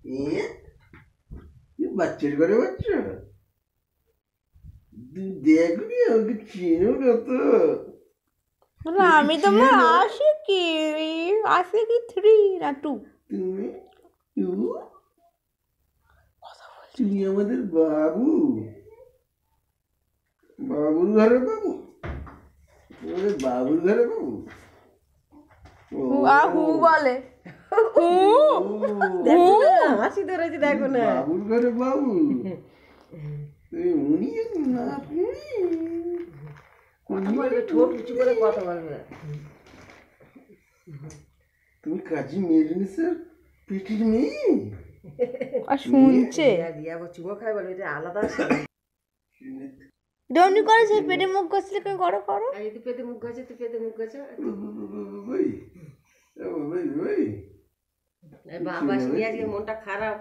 এ বাচ্চার ঘরে বাচ্চা দেখবি আমাকে চিনো না তো আমি তোমার আশিকি আশিকি 3 না 2 তুমি তুমি আমাদের বাবু বাবুর ঘরে বাবু আমাদের বাবুর ঘরে বাবু হু বলে হাসি ধরেছে দেখো না বাবুর ঘরে বাবু উনি না কথা বলবে ঠোঁট উঁচু করে কথা বলবে তুমি কাজী মেরিনিসের পিটির মেয়ে আর শুনছে দিয়া চুমো খাই বলে এটা আলাদা ডনি করে সেই পেটে মুখ গছলে তুমি করো করো আর যদি পেটে মুখ গেছে তো পেটে মুখ গেছে বাবা শুনি আজকে মনটা খারাপ